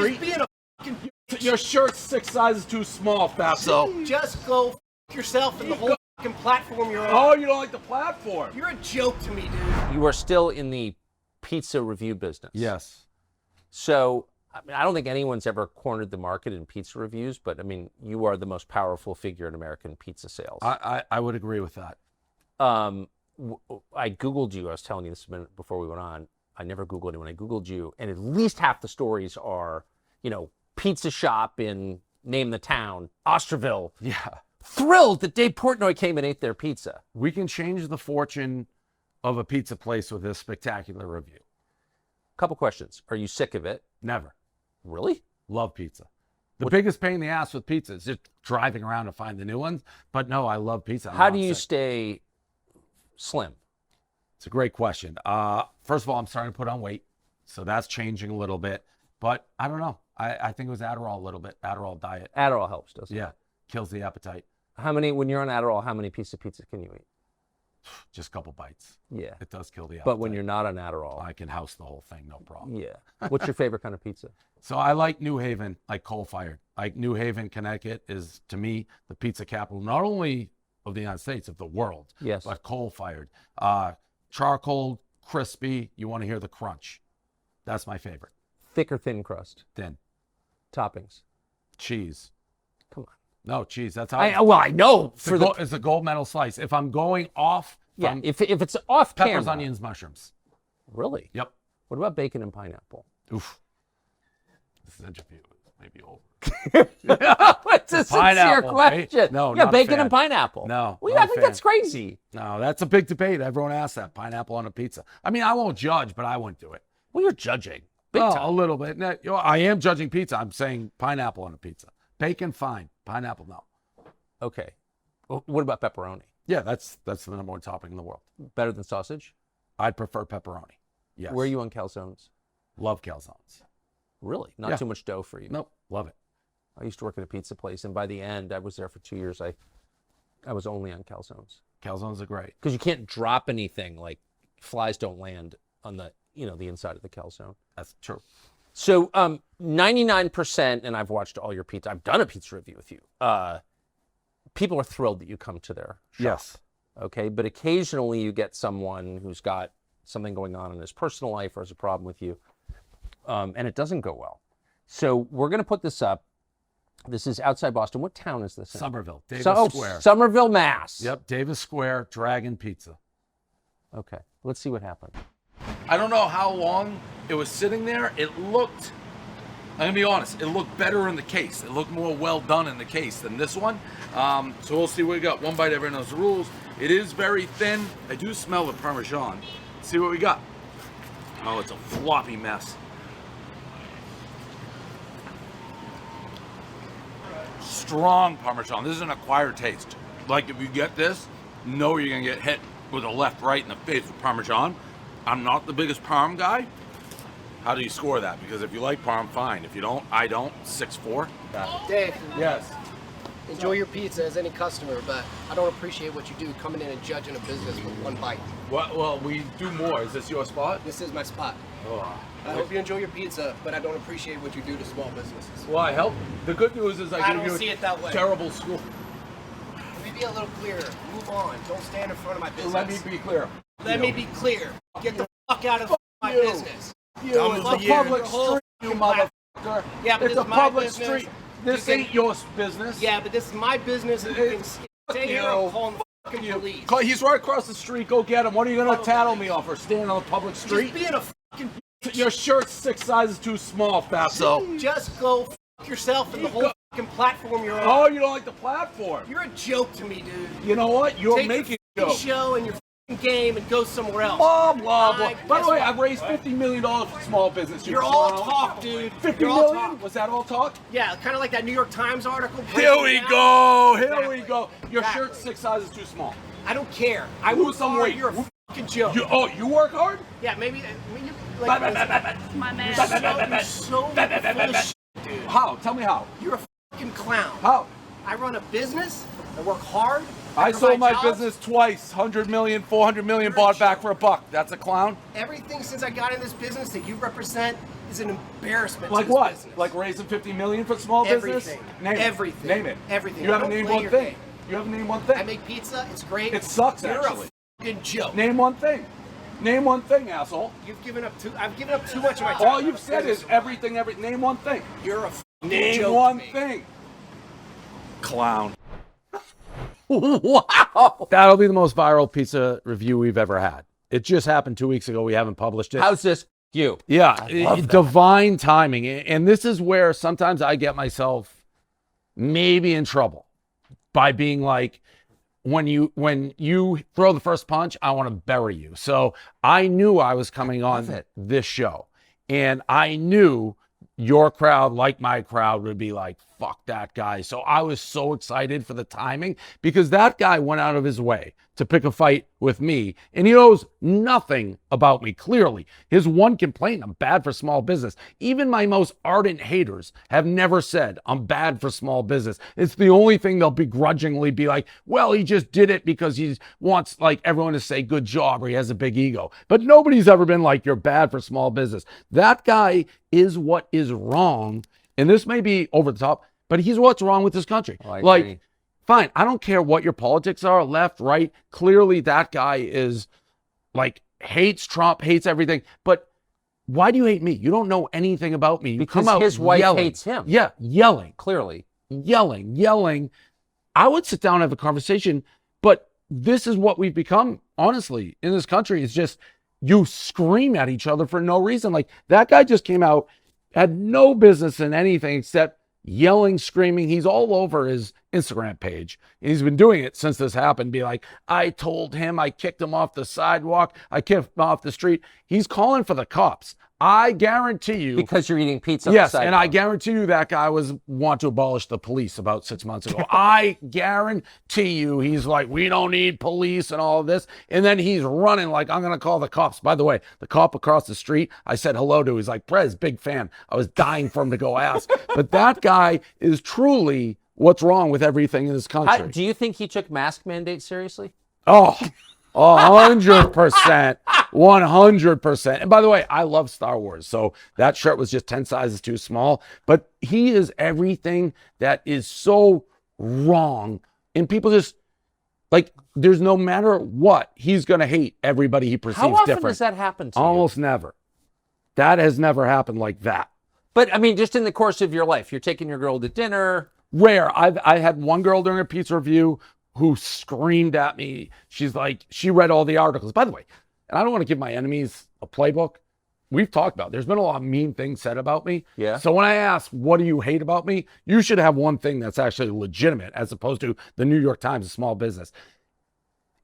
street? Just being a fucking Your shirt's 6 sizes too small, Fatso. Just go f yourself and the whole fucking platform you're on. Oh, you don't like the platform? You're a joke to me, dude. You are still in the pizza review business. Yes. So, I mean, I don't think anyone's ever cornered the market in pizza reviews, but I mean, you are the most powerful figure in American pizza sales. I would agree with that. I Googled you. I was telling you this a minute before we went on. I never Googled anyone. I Googled you, and at least half the stories are, you know, pizza shop in, name the town, Osterville. Yeah. Thrilled that Dave Portnoy came and ate their pizza. We can change the fortune of a pizza place with this spectacular review. Couple questions. Are you sick of it? Never. Really? Love pizza. The biggest pain in the ass with pizza is just driving around to find the new ones. But no, I love pizza. How do you stay slim? It's a great question. First of all, I'm starting to put on weight, so that's changing a little bit. But I don't know. I think it was Adderall a little bit. Adderall diet. Adderall helps, doesn't it? Yeah, kills the appetite. When you're on Adderall, how many pieces of pizza can you eat? Just a couple bites. Yeah. It does kill the appetite. But when you're not on Adderall, I can house the whole thing, no problem. yeah. What's your favorite kind of pizza? So I like New Haven, like coal-fired. Like New Haven, Connecticut is, to me, the pizza capital, not only of the United States, of the world, Yes. but coal-fired. Charcoal, crispy, you want to hear the crunch. That's my favorite. Thick or thin crust? Thin. Toppings? Cheese. Come on. No, cheese. That's how I know. it's a gold medal slice. If I'm going off, Yeah, if it's off peppers, camera. onions, mushrooms. Really? Yep. What about bacon and pineapple? Oof. This interview is maybe over. What's a sincere Pineapple, question? right? No, yeah, not a bacon fan. and pineapple. No, Well, not I a think fan. that's crazy. No, that's a big debate. Everyone asks that. Pineapple on a pizza. I mean, I won't judge, but I wouldn't do it. Well, you're judging. Big Well, time. a little bit. No, you know, I am judging pizza. I'm saying pineapple on a pizza. Bacon, fine. Pineapple, no. Okay. Well, what about pepperoni? Yeah, that's the number one topping in the world. Better than sausage? I'd prefer pepperoni. Yes. Where are you on calzones? Love calzones. Really? Not Yeah. too much dough for you? Nope. Love it. I used to work at a pizza place, and by the end, I was there for 2 years. I was only on calzones. Calzones are great. Because you can't drop anything, like flies don't land on the inside of the calzone. That's true. So 99%, and I've watched all your pizza. I've done a pizza review with you. People are thrilled that you come to their shop. Yes. Okay, but occasionally you get someone who's got something going on in his personal life or has a problem with you, and it doesn't go well. So we're going to put this up. This is outside Boston. What town is this in? Somerville. Davis Square. Somerville, Mass. Yep. Davis Square, Dragon Pizza. Okay, let's see what happened. I don't know how long it was sitting there. It looked, I'm going to be honest, it looked better in the case. It looked more well done in the case than this one. So we'll see what we got. One bite, everyone knows the rules. It is very thin. I do smell the Parmesan. Let's see what we got. Oh, it's a floppy mess. Strong Parmesan. This is an acquired taste. Like if you get this, know you're going to get hit with a left, right in the face with Parmesan. I'm not the biggest Parm guy. How do you score that? Because if you like Parm, fine. If you don't, I don't. 6-4. Dave, Yes. enjoy your pizza as any customer, but I don't appreciate what you do coming in and judging a business with one bite. Well, we do more. Is this your spot? This is my spot. Oh. I hope you enjoy your pizza, but I don't appreciate what you do to small businesses. Well, I help. The good news is I give don't you see it that way. terrible school. Let me be a little clearer. Move on. Don't stand in front of my business. Let me be clear. Let me be clear. Get the fuck out of my you. business. You, Dumb it's as a you. public Your whole street, you fucking motherfucker. Yeah, but it's this a is my public business. street. This You can- ain't your business. Yeah, but this is my business, and you can stay here you. and call the fucking police. He's right across the street. Go get him. What are you gonna tattle me off for standing on the public street? Just being a fucking Your shirt's 6 sizes too small, Fatso. Just go fuck yourself and the whole fucking platform you're on. Oh, you don't like the platform? You're a joke to me, dude. You know what? You're Take making your a fucking show and your fucking game and go somewhere else. blah blah blah. I- By guess the way, what? I've raised $50 million for small business. You're all talk, dude. 50 You're all million? talk. Was that all talk? Yeah, kind of like that New York Times article. Here we go. Here Exactly. we go. Your Exactly. shirt's 6 sizes too small. I don't care. I Lose work some hard. weight. You're a fucking joke. You work hard? Yeah, maybe. I mean, you're like, My man. you're so full of shit, dude. How? Tell me how. You're a fucking clown. How? I run a business. I work hard. I sold my jobs. business twice, 100 million, 400 million, You're bought a back joke. for a buck. That's a clown? Everything since I got in this business that you represent is an embarrassment Like to this what? business. Like raising 50 million for small business? Everything. Name Everything. it. Name it. Everything. You haven't Don't named play one your thing. game. You haven't named one thing. I make pizza. It's great. It sucks, You're actually. a f***ing joke. Name one thing. Name one thing, asshole. I've given up too much of my time. All you've said is everything, Name one thing. You're a f***ing Name joke one to me. thing. Clown. Wow. That'll be the most viral pizza review we've ever had. It just happened 2 weeks ago. We haven't published it. How's this you? Yeah, love that. divine timing. And this is where sometimes I get myself maybe in trouble by being like, when you throw the first punch, I want to bury you. So I knew I was coming on this show, and I knew your crowd, like my crowd, would be like, fuck that guy. So I was so excited for the timing, because that guy went out of his way to pick a fight with me, and he knows nothing about me. Clearly, his one complaint: I'm bad for small business. Even my most ardent haters have never said I'm bad for small business. It's the only thing they'll begrudgingly be like, well, he just did it because he wants like everyone to say good job, or he has a big ego. But nobody's ever been like, you're bad for small business. That guy is what is wrong, and this may be over the top, but he's what's wrong with this country. Oh, I agree. Like, fine, I don't care what your politics are, left, right. Clearly, that guy is like hates Trump, hates everything. But why do you hate me? You don't know anything about me. You Because come out his wife yelling. hates him. Yeah, yelling, Clearly. yelling. I would sit down and have a conversation, but this is what we've become, honestly, in this country. It's just you scream at each other for no reason. Like, that guy just came out, had no business in anything except yelling, screaming. He's all over his Instagram page. He's been doing it since this happened. Be like, I told him, I kicked him off the sidewalk, I kicked him off the street. He's calling for the cops. I guarantee you. Because you're eating pizza. Yes, and I guarantee you that guy want to abolish the police about 6 months ago. I guarantee you he's like, we don't need police and all of this. And then he's running like, I'm going to call the cops. By the way, the cop across the street, I said hello to. He's like, Prez, big fan. I was dying for him to go ask. But that guy is truly what's wrong with everything in this country. Do you think he took mask mandates seriously? Oh, 100%. 100%. And by the way, I love Star Wars, so that shirt was just 10 sizes too small. But he is everything that is so wrong. And people just, like, there's no matter what, he's going to hate everybody he perceives How often different. does that happen to you? Almost never. That has never happened like that. But, I mean, just in the course of your life, you're taking your girl to dinner. Rare. I had one girl during a pizza review who screamed at me. She's like, she read all the articles. By the way, and I don't want to give my enemies a playbook. We've talked about it. There's been a lot of mean things said about me. Yeah. So when I ask, what do you hate about me? You should have one thing that's actually legitimate, as opposed to the New York Times, a small business.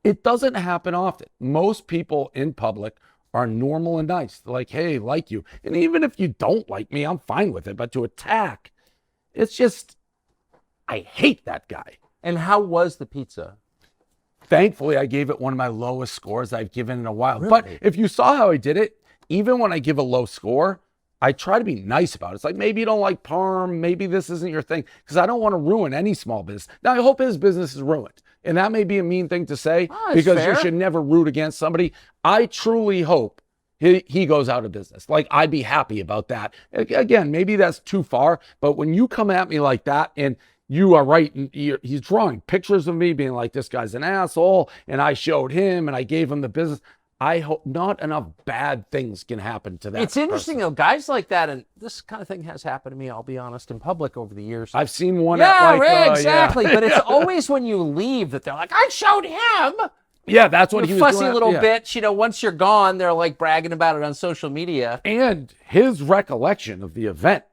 It doesn't happen often. Most people in public are normal and nice. They're like, hey, like you. And even if you don't like me, I'm fine with it. But to attack, it's just, I hate that guy. And how was the pizza? Thankfully, I gave it one of my lowest scores I've given in a while. Really? But if you saw how I did it, even when I give a low score, I try to be nice about it. It's like, maybe you don't like parm, maybe this isn't your thing, because I don't want to ruin any small business. Now, I hope his business is ruined. And that may be a mean thing to say, because fair. you should never root against somebody. I truly hope he goes out of business. Like, I'd be happy about that. Again, maybe that's too far, but when you come at me like that, and you are right, and he's drawing pictures of me being like, this guy's an asshole, and I showed him and I gave him the business. I hope not enough bad things can happen to that. It's interesting though, guys like that, and this kind of thing has happened to me, I'll be honest, in public over the years. I've seen one yeah, at like, right, exactly. yeah. But it's always when you leave that they're like, I showed him. Yeah, that's what You he was fussy doing. little Yeah. bitch. You know, once you're gone, they're like bragging about it on social media. And his recollection of the event.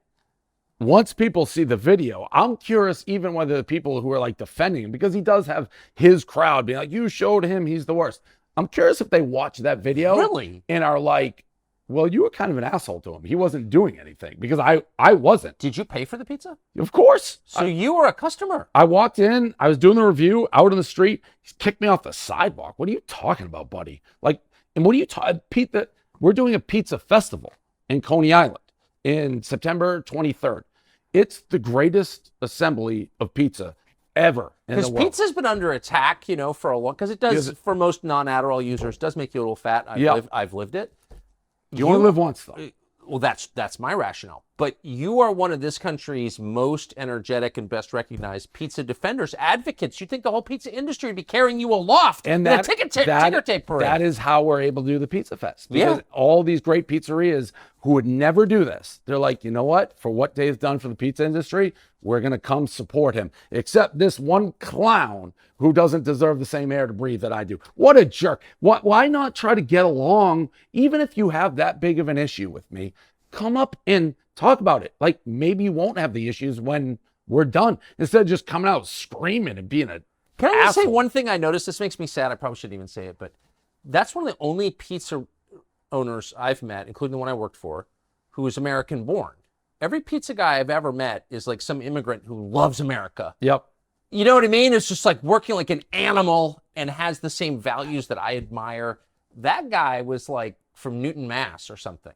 Once people see the video, I'm curious even whether the people who are like defending him, because he does have his crowd being like, you showed him, he's the worst. I'm curious if they watch that video Really? and are like, well, you were kind of an asshole to him. He wasn't doing anything, because I wasn't. Did you pay for the pizza? Of course. So you were a customer. I walked in, I was doing the review out on the street. He kicked me off the sidewalk. What are you talking about, buddy? Like, and what are you talking, Pete, we're doing a pizza festival in Coney Island in September 23rd. It's the greatest assembly of pizza ever in the Because world. pizza's been under attack, you know, for a long. Because it does, for most non-Adderall users, does make you a little fat. I've lived it. You only live once, though. Well, that's my rationale. But you are one of this country's most energetic and best recognized pizza defenders, advocates. You'd think the whole pizza industry would be carrying you aloft And in a that, ticker tape parade. that is how we're able to do the Pizza Fest. Because all these great pizzerias who would never do this, they're like, you know what? For what Dave's done for the pizza industry, we're going to come support him. Except this one clown who doesn't deserve the same air to breathe that I do. What a jerk. Why not try to get along? Even if you have that big of an issue with me, come up and talk about it. Like, maybe you won't have the issues when we're done. Instead of just coming out screaming and being a Can I just say asshole. one thing I noticed? This makes me sad. I probably shouldn't even say it, but that's one of the only pizza owners I've met, including the one I worked for, who is American born. Every pizza guy I've ever met is like some immigrant who loves America. Yep. You know what I mean? It's just like working like an animal and has the same values that I admire. That guy was like from Newton, Mass or something.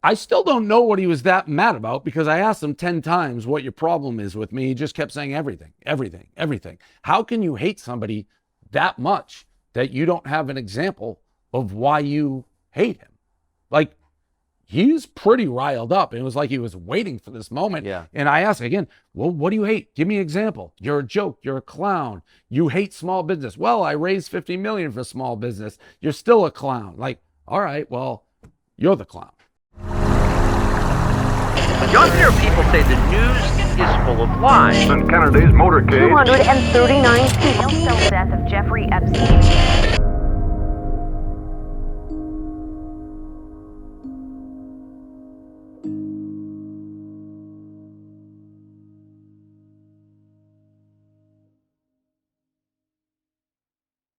I still don't know what he was that mad about, because I asked him 10 times what your problem is with me. He just kept saying everything, everything, everything. How can you hate somebody that much that you don't have an example of why you hate him? Like, he's pretty riled up. It was like he was waiting for this moment. Yeah. And I asked again, well, what do you hate? Give me an example. You're a joke. You're a clown. You hate small business. Well, I raised $50 million for small business. You're still a clown. Like, all right, well, you're the clown. Younger people say the news is full of lies. In Kennedy's motorcade. 239 people. The death of Jeffrey Epstein.